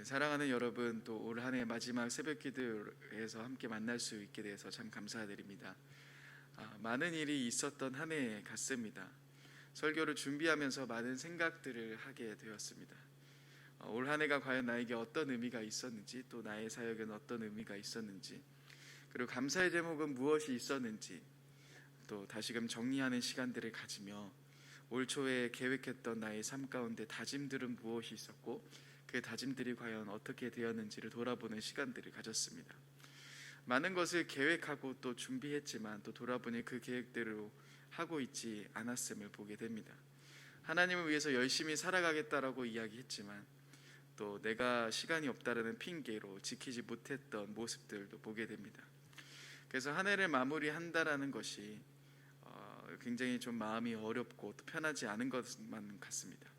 사랑하는 여러분, 또 올 한 해 마지막 새벽 기도에서 함께 만날 수 있게 돼서 참 감사드립니다. 많은 일이 있었던 한 해 같습니다. 설교를 준비하면서 많은 생각들을 하게 되었습니다. 올 한 해가 과연 나에게 어떤 의미가 있었는지, 또 나의 사역에는 어떤 의미가 있었는지, 그리고 감사의 제목은 무엇이 있었는지, 또 다시금 정리하는 시간들을 가지며 올 초에 계획했던 나의 삶 가운데 다짐들은 무엇이 있었고, 그 다짐들이 과연 어떻게 되었는지를 돌아보는 시간들을 가졌습니다. 많은 것을 계획하고 또 준비했지만 또 돌아보니 그 계획대로 하고 있지 않았음을 보게 됩니다. 하나님을 위해서 열심히 살아가겠다라고 이야기했지만 또 내가 시간이 없다라는 핑계로 지키지 못했던 모습들도 보게 됩니다. 그래서 한 해를 마무리한다라는 것이 굉장히 좀 마음이 어렵고 또 편하지 않은 것만 같습니다.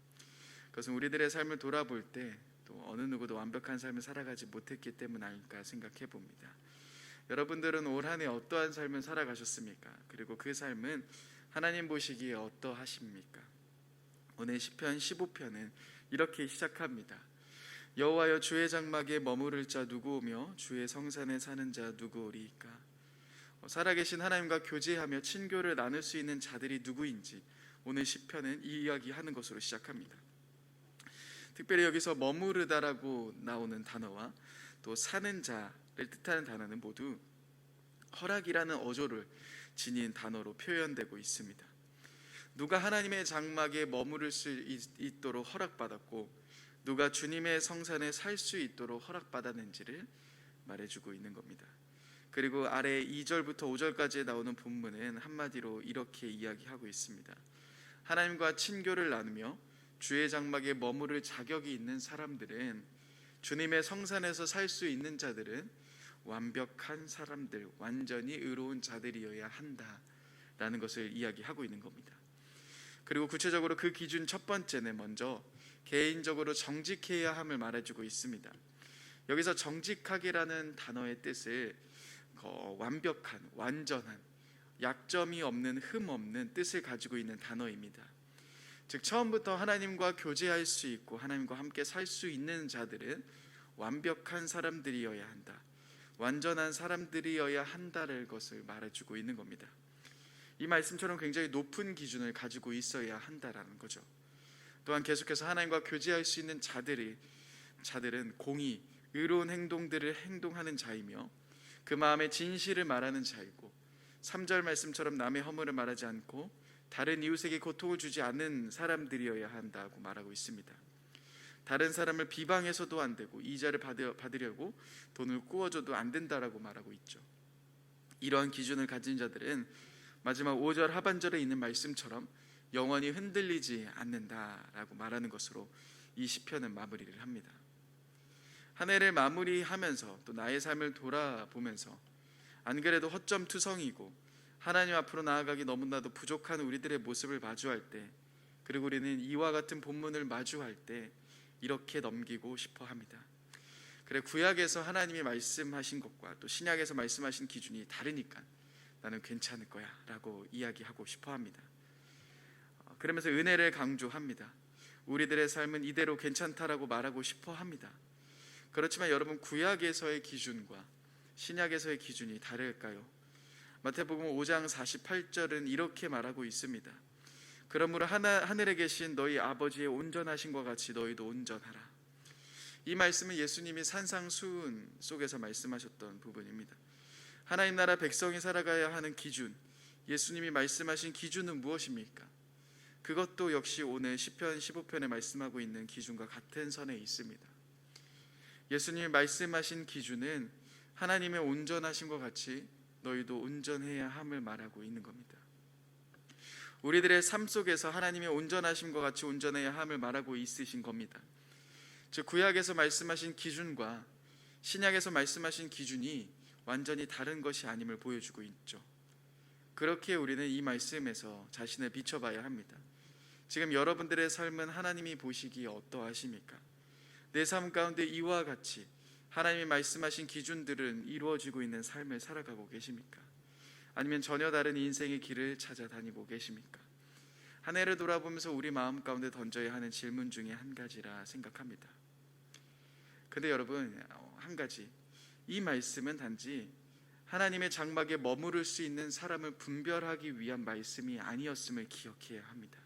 그것은 우리들의 삶을 돌아볼 때 또 어느 누구도 완벽한 삶을 살아가지 못했기 때문 아닐까 생각해 봅니다. 여러분들은 올 한 해 어떠한 삶을 살아가셨습니까? 그리고 그 삶은 하나님 보시기에 어떠하십니까? 오늘 시편 15편은 이렇게 시작합니다. 여호와여, 주의 장막에 머무를 자 누구오며 주의 성산에 사는 자 누구오리이까? 살아계신 하나님과 교제하며 친교를 나눌 수 있는 자들이 누구인지 오늘 시편은 이 이야기하는 것으로 시작합니다. 특별히 여기서 머무르다라고 나오는 단어와 또 사는 자를 뜻하는 단어는 모두 허락이라는 어조를 지닌 단어로 표현되고 있습니다. 누가 하나님의 장막에 머무를 수 있도록 허락받았고 누가 주님의 성산에 살 수 있도록 허락받았는지를 말해주고 있는 겁니다. 그리고 아래 2절부터 5절까지 나오는 본문은 한마디로 이렇게 이야기하고 있습니다. 하나님과 친교를 나누며 주의 장막에 머무를 자격이 있는 사람들은, 주님의 성산에서 살 수 있는 자들은 완벽한 사람들, 완전히 의로운 자들이어야 한다라는 것을 이야기하고 있는 겁니다. 그리고 구체적으로 그 기준 첫 번째는 먼저 개인적으로 정직해야 함을 말해주고 있습니다. 여기서 정직하게라는 단어의 뜻을 완벽한, 완전한, 약점이 없는, 흠 없는 뜻을 가지고 있는 단어입니다. 즉 처음부터 하나님과 교제할 수 있고 하나님과 함께 살 수 있는 자들은 완벽한 사람들이어야 한다, 완전한 사람들이어야 한다는 것을 말해주고 있는 겁니다. 이 말씀처럼 굉장히 높은 기준을 가지고 있어야 한다라는 거죠. 또한 계속해서 하나님과 교제할 수 있는 자들은 공의, 의로운 행동들을 행동하는 자이며 그 마음의 진실을 말하는 자이고 3절 말씀처럼 남의 허물을 말하지 않고 다른 이웃에게 고통을 주지 않는 사람들이어야 한다고 말하고 있습니다. 다른 사람을 비방해서도 안 되고 이자를 받으려고 돈을 꾸어줘도 안 된다라고 말하고 있죠. 이러한 기준을 가진 자들은 마지막 5절 하반절에 있는 말씀처럼 영원히 흔들리지 않는다라고 말하는 것으로 이 시편은 마무리를 합니다. 한 해를 마무리하면서 또 나의 삶을 돌아보면서 안 그래도 허점투성이고 하나님 앞으로 나아가기 너무나도 부족한 우리들의 모습을 마주할 때, 그리고 우리는 이와 같은 본문을 마주할 때 이렇게 넘기고 싶어 합니다. 그래, 구약에서 하나님이 말씀하신 것과 또 신약에서 말씀하신 기준이 다르니까 나는 괜찮을 거야 라고 이야기하고 싶어 합니다. 그러면서 은혜를 강조합니다. 우리들의 삶은 이대로 괜찮다라고 말하고 싶어 합니다. 그렇지만 여러분, 구약에서의 기준과 신약에서의 기준이 다를까요? 마태복음 5장 48절은 이렇게 말하고 있습니다. 그러므로 하늘에 계신 너희 아버지의 온전하심과 같이 너희도 온전하라. 이 말씀은 예수님이 산상수훈 속에서 말씀하셨던 부분입니다. 하나님 나라 백성이 살아가야 하는 기준, 예수님이 말씀하신 기준은 무엇입니까? 그것도 역시 오늘 시편 15편에 말씀하고 있는 기준과 같은 선에 있습니다. 예수님이 말씀하신 기준은 하나님의 온전하심과 같이 너희도 온전해야 함을 말하고 있는 겁니다. 우리들의 삶 속에서 하나님의 온전하심과 같이 온전해야 함을 말하고 있으신 겁니다. 즉 구약에서 말씀하신 기준과 신약에서 말씀하신 기준이 완전히 다른 것이 아님을 보여주고 있죠. 그렇게 우리는 이 말씀에서 자신을 비춰봐야 합니다. 지금 여러분들의 삶은 하나님이 보시기에 어떠하십니까? 내 삶 가운데 이와 같이 하나님이 말씀하신 기준들은 이루어지고 있는 삶을 살아가고 계십니까? 아니면 전혀 다른 인생의 길을 찾아다니고 계십니까? 한 해를 돌아보면서 우리 마음 가운데 던져야 하는 질문 중에 한 가지라 생각합니다. 근데 여러분, 한 가지, 이 말씀은 단지 하나님의 장막에 머무를 수 있는 사람을 분별하기 위한 말씀이 아니었음을 기억해야 합니다.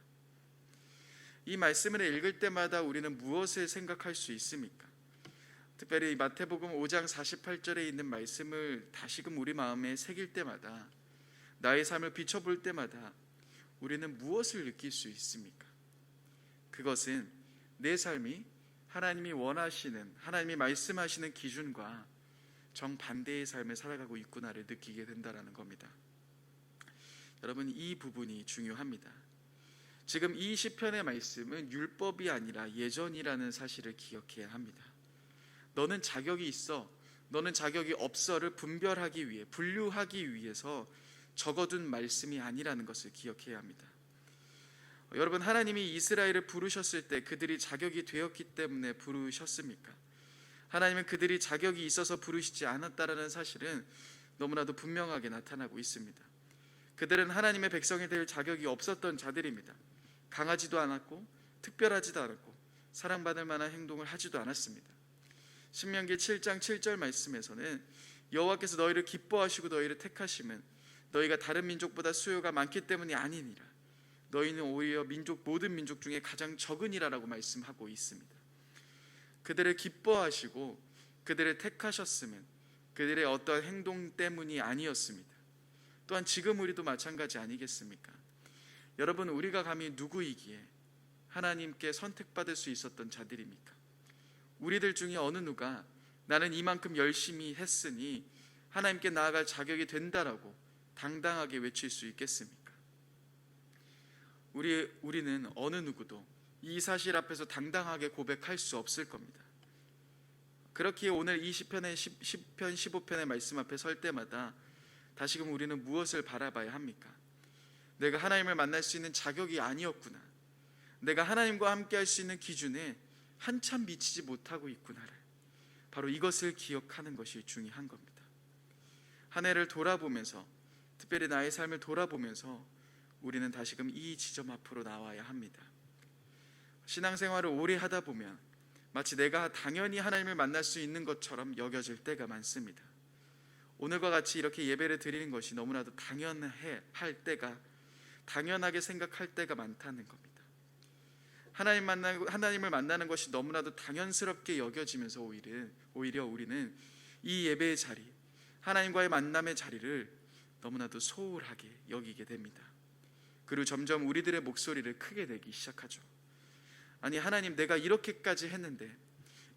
이 말씀을 읽을 때마다 우리는 무엇을 생각할 수 있습니까? 특별히 마태복음 5장 48절에 있는 말씀을 다시금 우리 마음에 새길 때마다, 나의 삶을 비춰볼 때마다 우리는 무엇을 느낄 수 있습니까? 그것은 내 삶이 하나님이 원하시는, 하나님이 말씀하시는 기준과 정반대의 삶을 살아가고 있구나를 느끼게 된다는 겁니다. 여러분, 이 부분이 중요합니다. 지금 이 시편의 말씀은 율법이 아니라 예전이라는 사실을 기억해야 합니다. 너는 자격이 있어, 너는 자격이 없어를 분별하기 위해, 분류하기 위해서 적어둔 말씀이 아니라는 것을 기억해야 합니다. 여러분, 하나님이 이스라엘을 부르셨을 때 그들이 자격이 되었기 때문에 부르셨습니까? 하나님은 그들이 자격이 있어서 부르시지 않았다라는 사실은 너무나도 분명하게 나타나고 있습니다. 그들은 하나님의 백성이 될 자격이 없었던 자들입니다. 강하지도 않았고 특별하지도 않았고 사랑받을 만한 행동을 하지도 않았습니다. 신명기 7장 7절 말씀에서는 여호와께서 너희를 기뻐하시고 너희를 택하심은 너희가 다른 민족보다 수요가 많기 때문이 아니니라. 너희는 오히려 모든 민족 중에 가장 적으니라라고 말씀하고 있습니다. 그들을 기뻐하시고 그들을 택하셨으면 그들의 어떠한 행동 때문이 아니었습니다. 또한 지금 우리도 마찬가지 아니겠습니까? 여러분, 우리가 감히 누구이기에 하나님께 선택받을 수 있었던 자들입니까? 우리들 중에 어느 누가 나는 이만큼 열심히 했으니 하나님께 나아갈 자격이 된다라고 당당하게 외칠 수 있겠습니까? 우리는 어느 누구도 이 사실 앞에서 당당하게 고백할 수 없을 겁니다. 그렇기에 오늘 이 시편 15편의 말씀 앞에 설 때마다 다시금 우리는 무엇을 바라봐야 합니까? 내가 하나님을 만날 수 있는 자격이 아니었구나, 내가 하나님과 함께 할 수 있는 기준에 한참 미치지 못하고 있구나를, 바로 이것을 기억하는 것이 중요한 겁니다. 한 해를 돌아보면서, 특별히 나의 삶을 돌아보면서 우리는 다시금 이 지점 앞으로 나와야 합니다. 신앙생활을 오래 하다 보면 마치 내가 당연히 하나님을 만날 수 있는 것처럼 여겨질 때가 많습니다. 오늘과 같이 이렇게 예배를 드리는 것이 너무나도 당연하게 생각할 때가 많다는 겁니다. 하나님을 만나는 것이 너무나도 당연스럽게 여겨지면서 오히려 우리는 이 예배의 자리, 하나님과의 만남의 자리를 너무나도 소홀하게 여기게 됩니다. 그리고 점점 우리들의 목소리를 크게 내기 시작하죠. 아니, 하나님, 내가 이렇게까지 했는데,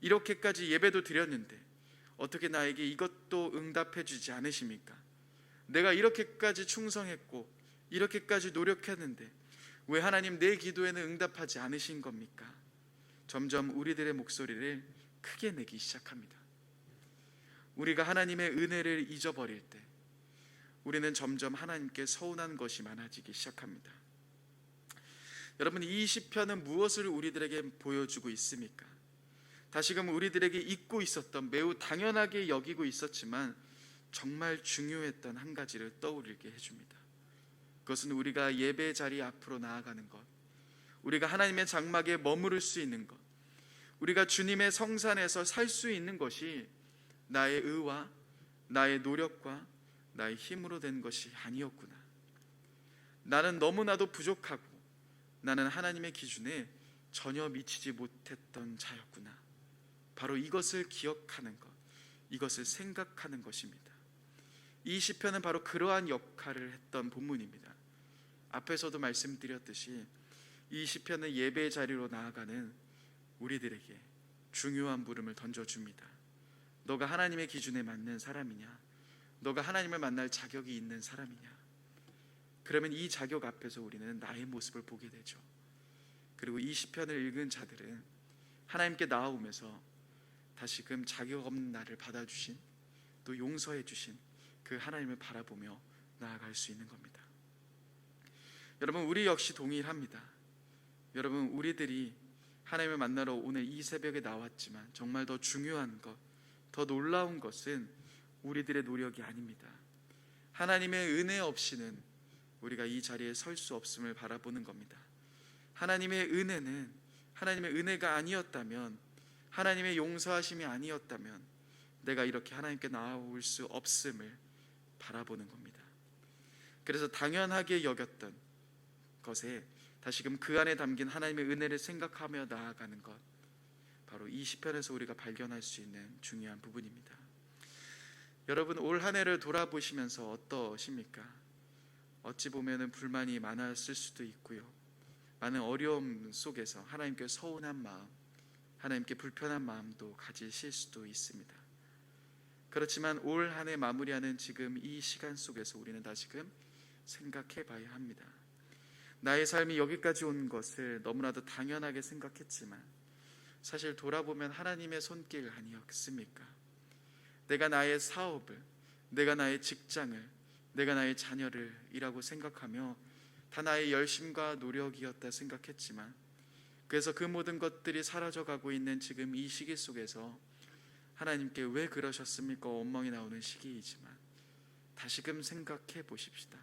이렇게까지 예배도 드렸는데 어떻게 나에게 이것도 응답해 주지 않으십니까? 내가 이렇게까지 충성했고 이렇게까지 노력했는데 왜 하나님 내 기도에는 응답하지 않으신 겁니까? 점점 우리들의 목소리를 크게 내기 시작합니다. 우리가 하나님의 은혜를 잊어버릴 때 우리는 점점 하나님께 서운한 것이 많아지기 시작합니다. 여러분, 이 시편은 무엇을 우리들에게 보여주고 있습니까? 다시금 우리들에게 잊고 있었던, 매우 당연하게 여기고 있었지만 정말 중요했던 한 가지를 떠올리게 해줍니다. 그것은 우리가 예배 자리 앞으로 나아가는 것, 우리가 하나님의 장막에 머무를 수 있는 것, 우리가 주님의 성산에서 살 수 있는 것이 나의 의와 나의 노력과 나의 힘으로 된 것이 아니었구나. 나는 너무나도 부족하고 나는 하나님의 기준에 전혀 미치지 못했던 자였구나. 바로 이것을 기억하는 것, 이것을 생각하는 것입니다. 이 시편은 바로 그러한 역할을 했던 본문입니다. 앞에서도 말씀드렸듯이 이 시편은 예배의 자리로 나아가는 우리들에게 중요한 물음을 던져줍니다. 너가 하나님의 기준에 맞는 사람이냐? 너가 하나님을 만날 자격이 있는 사람이냐? 그러면 이 자격 앞에서 우리는 나의 모습을 보게 되죠. 그리고 이 시편을 읽은 자들은 하나님께 나아오면서 다시금 자격 없는 나를 받아주신, 또 용서해 주신 그 하나님을 바라보며 나아갈 수 있는 겁니다. 여러분, 우리 역시 동일합니다. 여러분, 우리들이 하나님을 만나러 오늘 이 새벽에 나왔지만 정말 더 중요한 것, 더 놀라운 것은 우리들의 노력이 아닙니다. 하나님의 은혜 없이는 우리가 이 자리에 설 수 없음을 바라보는 겁니다. 하나님의 은혜가 아니었다면 하나님의 용서하심이 아니었다면 내가 이렇게 하나님께 나아올 수 없음을 바라보는 겁니다. 그래서 당연하게 여겼던 것에 다시금 그 안에 담긴 하나님의 은혜를 생각하며 나아가는 것, 바로 이 시편에서 우리가 발견할 수 있는 중요한 부분입니다. 여러분, 올 한 해를 돌아보시면서 어떠십니까? 어찌 보면 불만이 많았을 수도 있고요, 많은 어려움 속에서 하나님께 서운한 마음, 하나님께 불편한 마음도 가지실 수도 있습니다. 그렇지만 올 한 해 마무리하는 지금 이 시간 속에서 우리는 다시금 생각해 봐야 합니다. 나의 삶이 여기까지 온 것을 너무나도 당연하게 생각했지만 사실 돌아보면 하나님의 손길 아니었습니까? 내가 나의 사업을, 내가 나의 직장을, 내가 나의 자녀를 이라고 생각하며 다 나의 열심과 노력이었다 생각했지만, 그래서 그 모든 것들이 사라져가고 있는 지금 이 시기 속에서 하나님께 왜 그러셨습니까? 원망이 나오는 시기이지만 다시금 생각해 보십시다.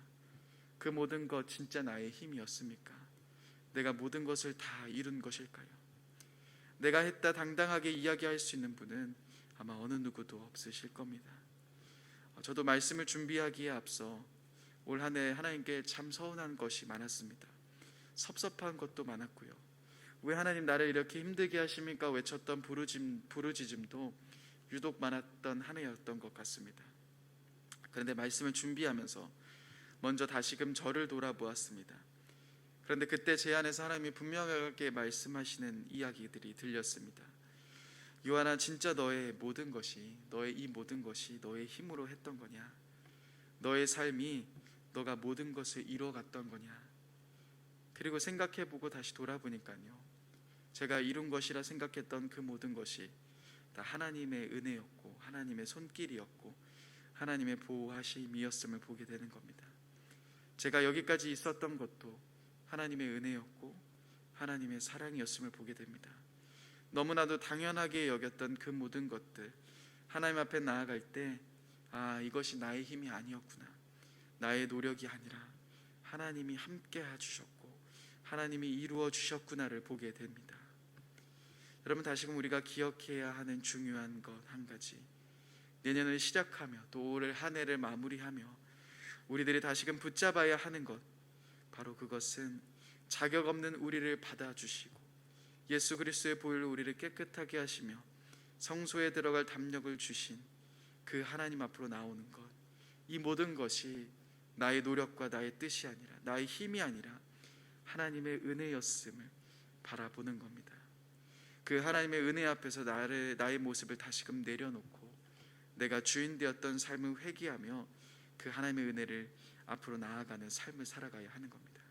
그 모든 것 진짜 나의 힘이었습니까? 내가 모든 것을 다 이룬 것일까요? 내가 했다 당당하게 이야기할 수 있는 분은 아마 어느 누구도 없으실 겁니다. 저도 말씀을 준비하기에 앞서 올 한 해 하나님께 참 서운한 것이 많았습니다. 섭섭한 것도 많았고요, 왜 하나님 나를 이렇게 힘들게 하십니까? 외쳤던 부르짖음도 유독 많았던 한 해였던 것 같습니다. 그런데 말씀을 준비하면서 먼저 다시금 저를 돌아보았습니다. 그런데 그때 제 안에서 하나님이 분명하게 말씀하시는 이야기들이 들렸습니다. 요한아, 진짜 너의 모든 것이, 너의 이 모든 것이 너의 힘으로 했던 거냐? 너의 삶이 너가 모든 것을 이뤄갔던 거냐? 그리고 생각해보고 다시 돌아보니까요, 제가 이룬 것이라 생각했던 그 모든 것이 다 하나님의 은혜였고 하나님의 손길이었고 하나님의 보호하심이었음을 보게 되는 겁니다. 제가 여기까지 있었던 것도 하나님의 은혜였고 하나님의 사랑이었음을 보게 됩니다. 너무나도 당연하게 여겼던 그 모든 것들, 하나님 앞에 나아갈 때 이것이 나의 힘이 아니었구나, 나의 노력이 아니라 하나님이 함께 해주셨고 하나님이 이루어 주셨구나를 보게 됩니다. 여러분, 다시금 우리가 기억해야 하는 중요한 것 한 가지, 내년을 시작하며 또 올 한 해를 마무리하며 우리들이 다시금 붙잡아야 하는 것, 바로 그것은 자격 없는 우리를 받아주시고 예수 그리스도의 보혈로 우리를 깨끗하게 하시며 성소에 들어갈 담력을 주신 그 하나님 앞으로 나오는 것, 이 모든 것이 나의 노력과 나의 뜻이 아니라, 나의 힘이 아니라 하나님의 은혜였음을 바라보는 겁니다. 그 하나님의 은혜 앞에서 나의 모습을 다시금 내려놓고 내가 주인 되었던 삶을 회개하며 그 하나님의 은혜를 앞으로 나아가는 삶을 살아가야 하는 겁니다.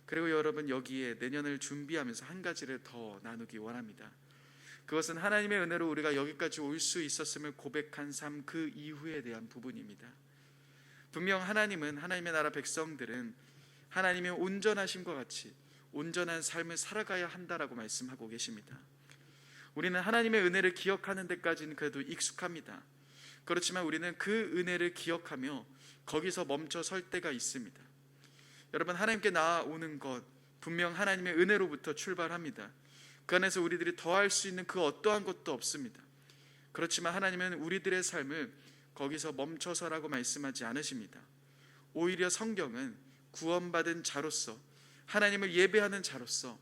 그리고 여러분, 여기에 내년을 준비하면서 한 가지를 더 나누기 원합니다. 그것은 하나님의 은혜로 우리가 여기까지 올 수 있었음을 고백한 삶 그 이후에 대한 부분입니다. 분명 하나님은, 하나님의 나라 백성들은 하나님의 온전하심과 같이 온전한 삶을 살아가야 한다라고 말씀하고 계십니다. 우리는 하나님의 은혜를 기억하는 데까지는 그래도 익숙합니다. 그렇지만 우리는 그 은혜를 기억하며 거기서 멈춰 설 때가 있습니다. 여러분, 하나님께 나아오는 것 분명 하나님의 은혜로부터 출발합니다. 그 안에서 우리들이 더할 수 있는 그 어떠한 것도 없습니다. 그렇지만 하나님은 우리들의 삶을 거기서 멈춰서라고 말씀하지 않으십니다. 오히려 성경은 구원받은 자로서, 하나님을 예배하는 자로서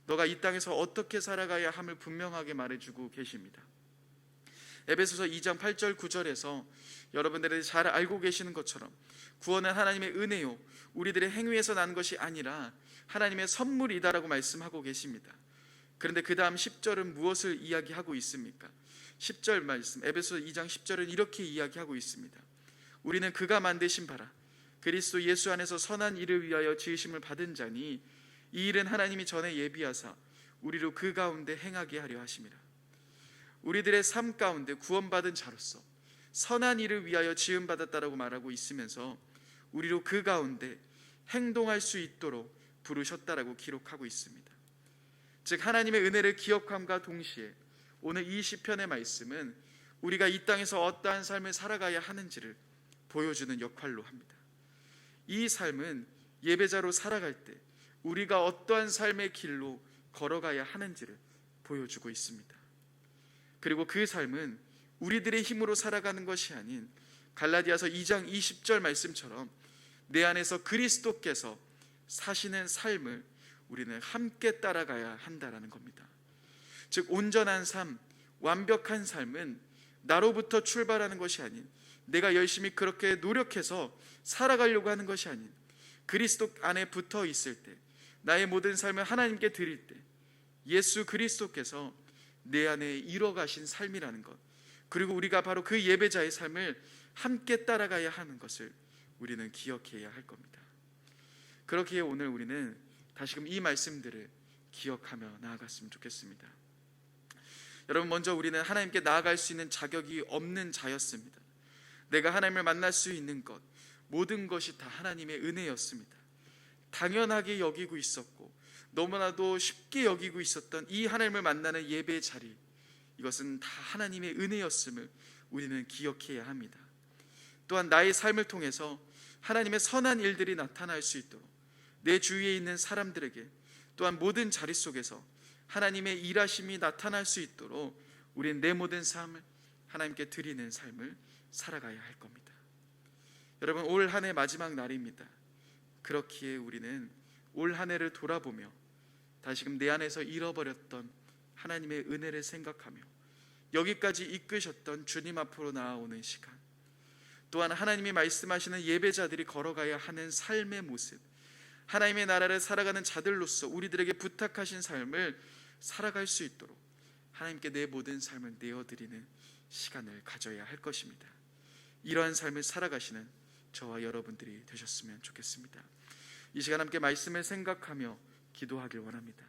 너가 이 땅에서 어떻게 살아가야 함을 분명하게 말해주고 계십니다. 에베소서 2장 8절 9절에서 여러분들이 잘 알고 계시는 것처럼 구원은 하나님의 은혜요 우리들의 행위에서 난 것이 아니라 하나님의 선물이다라고 말씀하고 계십니다. 그런데 그 다음 10절은 무엇을 이야기하고 있습니까? 10절 말씀, 에베소서 2장 10절은 이렇게 이야기하고 있습니다. 우리는 그가 만드신 바라 그리스도 예수 안에서 선한 일을 위하여 지으심을 받은 자니 이 일은 하나님이 전에 예비하사 우리로 그 가운데 행하게 하려 하심이라. 우리들의 삶 가운데 구원받은 자로서 선한 일을 위하여 지음받았다라고 말하고 있으면서 우리로 그 가운데 행동할 수 있도록 부르셨다라고 기록하고 있습니다. 즉 하나님의 은혜를 기억함과 동시에 오늘 이 시편의 말씀은 우리가 이 땅에서 어떠한 삶을 살아가야 하는지를 보여주는 역할로 합니다. 이 삶은 예배자로 살아갈 때 우리가 어떠한 삶의 길로 걸어가야 하는지를 보여주고 있습니다. 그리고 그 삶은 우리들의 힘으로 살아가는 것이 아닌 갈라디아서 2장 20절 말씀처럼 내 안에서 그리스도께서 사시는 삶을 우리는 함께 따라가야 한다라는 겁니다. 즉 온전한 삶, 완벽한 삶은 나로부터 출발하는 것이 아닌, 내가 열심히 그렇게 노력해서 살아가려고 하는 것이 아닌, 그리스도 안에 붙어 있을 때, 나의 모든 삶을 하나님께 드릴 때 예수 그리스도께서 내 안에 이뤄가신 삶이라는 것, 그리고 우리가 바로 그 예배자의 삶을 함께 따라가야 하는 것을 우리는 기억해야 할 겁니다. 그렇기에 오늘 우리는 다시금 이 말씀들을 기억하며 나아갔으면 좋겠습니다. 여러분, 먼저 우리는 하나님께 나아갈 수 있는 자격이 없는 자였습니다. 내가 하나님을 만날 수 있는 것, 모든 것이 다 하나님의 은혜였습니다. 당연하게 여기고 있었고 너무나도 쉽게 여기고 있었던 이 하나님을 만나는 예배의 자리, 이것은 다 하나님의 은혜였음을 우리는 기억해야 합니다. 또한 나의 삶을 통해서 하나님의 선한 일들이 나타날 수 있도록 내 주위에 있는 사람들에게, 또한 모든 자리 속에서 하나님의 일하심이 나타날 수 있도록 우리는 내 모든 삶을 하나님께 드리는 삶을 살아가야 할 겁니다. 여러분, 올 한 해 마지막 날입니다. 그렇기에 우리는 올 한 해를 돌아보며 다시금 내 안에서 잃어버렸던 하나님의 은혜를 생각하며 여기까지 이끄셨던 주님 앞으로 나아오는 시간, 또한 하나님이 말씀하시는 예배자들이 걸어가야 하는 삶의 모습, 하나님의 나라를 살아가는 자들로서 우리들에게 부탁하신 삶을 살아갈 수 있도록 하나님께 내 모든 삶을 내어드리는 시간을 가져야 할 것입니다. 이러한 삶을 살아가시는 저와 여러분들이 되셨으면 좋겠습니다. 이 시간 함께 말씀을 생각하며 기도하길 원합니다.